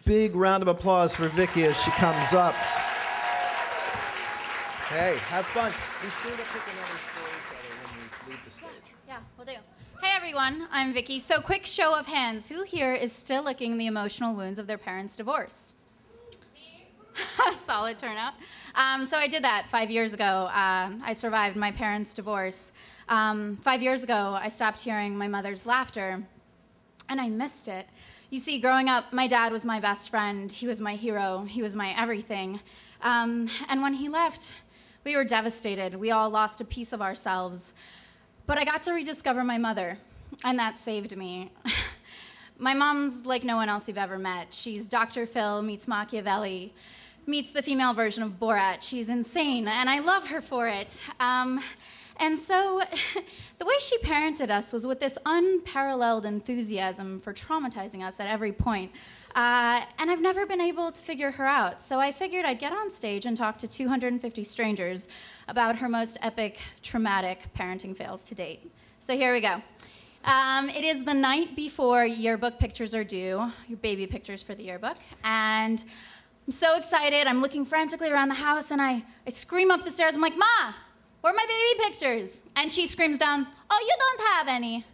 Big round of applause for Vicky as she comes up. Hey, have fun. Be sure to pick another storyteller when you leave the stage. Yeah, we'll do. Hey everyone, I'm Vicky. So quick show of hands, who here is still licking the emotional wounds of their parents' divorce? Me. Solid turnout. So I did that 5 years ago. I survived my parents' divorce. 5 years ago, I stopped hearing my mother's laughter, and I missed it. You see, growing up, my dad was my best friend. He was my hero. He was my everything. And when he left, we were devastated. We all lost a piece of ourselves. But I got to rediscover my mother, and that saved me. My mom's like no one else you've ever met. She's Dr. Phil meets Machiavelli, meets the female version of Borat. She's insane, and I love her for it. And so the way she parented us was with this unparalleled enthusiasm for traumatizing us at every point. And I've never been able to figure her out. So I figured I'd get on stage and talk to 250 strangers about her most epic, traumatic parenting fails to date. So here we go. It is the night before yearbook pictures are due, your baby pictures for the yearbook. And I'm so excited. I'm looking frantically around the house, and I scream up the stairs. I'm like, "Ma, where are my baby pictures?" And she screams down, "Oh, you don't have any."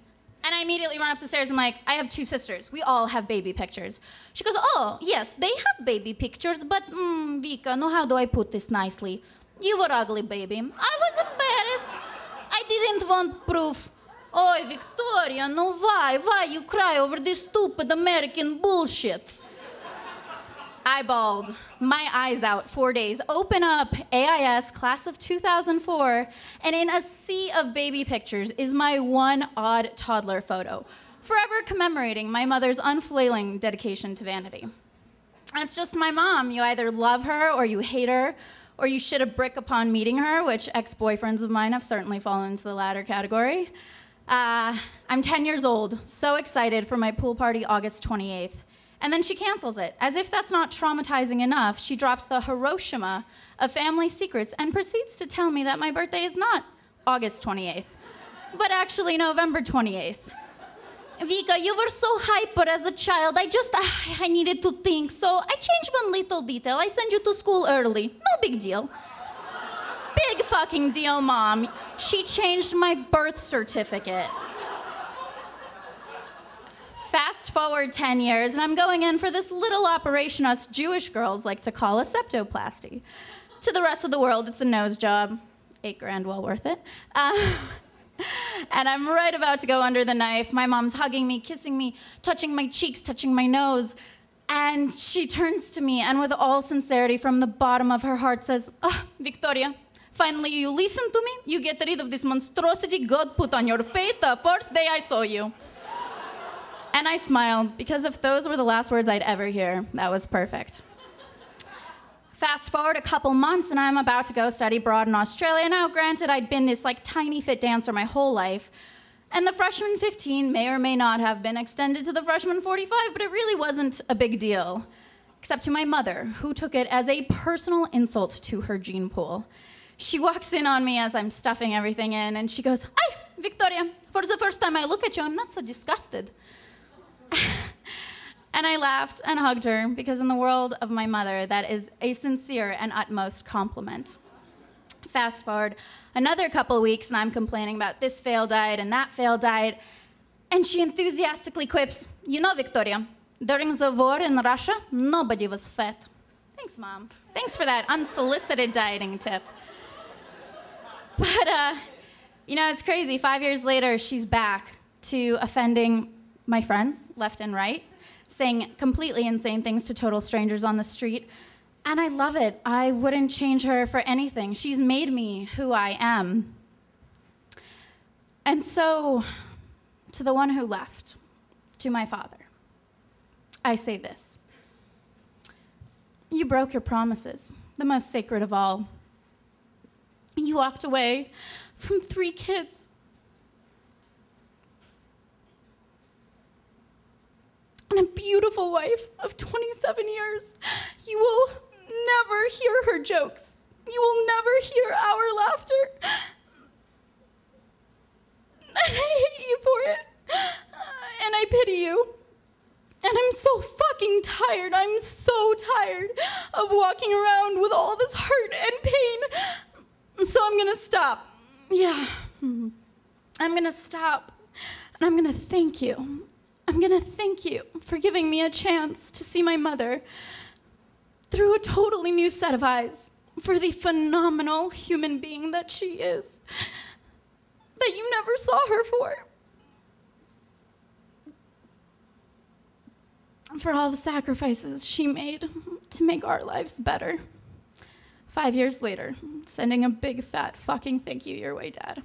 And I immediately run up the stairs. I'm like, "I have 2 sisters. We all have baby pictures." She goes, "Oh, yes, they have baby pictures, but, Vika, no, how do I put this nicely? You were ugly, baby." I was embarrassed. I didn't want proof. "Oh, Victoria, no, why you cry over this stupid American bullshit?" I bawled, my eyes out, 4 days. Open up AIS, class of 2004, and in a sea of baby pictures is my one odd toddler photo, forever commemorating my mother's unflailing dedication to vanity. It's just my mom. You either love her or you hate her, or you shit a brick upon meeting her, which ex-boyfriends of mine have certainly fallen into the latter category. I'm 10 years old, so excited for my pool party August 28th. And then she cancels it. As if that's not traumatizing enough, she drops the Hiroshima of family secrets and proceeds to tell me that my birthday is not August 28th, but actually November 28th. "Vika, you were so hyper as a child. I needed to think, so I changed one little detail. I sent you to school early. No big deal." Big fucking deal, Mom. She changed my birth certificate. Fast forward 10 years, and I'm going in for this little operation us Jewish girls like to call a septoplasty. To the rest of the world, it's a nose job. $8,000, well worth it. And I'm right about to go under the knife. My mom's hugging me, kissing me, touching my cheeks, touching my nose. And she turns to me and with all sincerity from the bottom of her heart says, "Oh, Victoria, finally you listen to me. You get rid of this monstrosity God put on your face the first day I saw you." And I smiled, because if those were the last words I'd ever hear, that was perfect. Fast forward a couple months, and I'm about to go study abroad in Australia. Now, granted, I'd been this tiny fit dancer my whole life, and the freshman 15 may or may not have been extended to the freshman 45, but it really wasn't a big deal, except to my mother, who took it as a personal insult to her gene pool. She walks in on me as I'm stuffing everything in, and she goes, "Hi, Victoria. For the first time I look at you, I'm not so disgusted." And I laughed and hugged her, because in the world of my mother, that is a sincere and utmost compliment. Fast forward another couple of weeks, and I'm complaining about this failed diet and that failed diet, and she enthusiastically quips, "You know, Victoria, during the war in Russia, nobody was fat." Thanks, Mom. Thanks for that unsolicited dieting tip. But, it's crazy. 5 years later, she's back to offending my friends left and right, saying completely insane things to total strangers on the street. And I love it. I wouldn't change her for anything. She's made me who I am. And so, to the one who left, to my father, I say this. You broke your promises, the most sacred of all. You walked away from 3 kids. And a beautiful wife of 27 years. You will never hear her jokes. You will never hear our laughter. And I hate you for it. And I pity you. And I'm so fucking tired. I'm so tired of walking around with all this hurt and pain. So I'm gonna stop. Yeah. I'm gonna stop. And I'm gonna thank you. I'm gonna thank you for giving me a chance to see my mother through a totally new set of eyes, for the phenomenal human being that she is, that you never saw her for. For all the sacrifices she made to make our lives better. 5 years later, sending a big fat fucking thank you your way, Dad.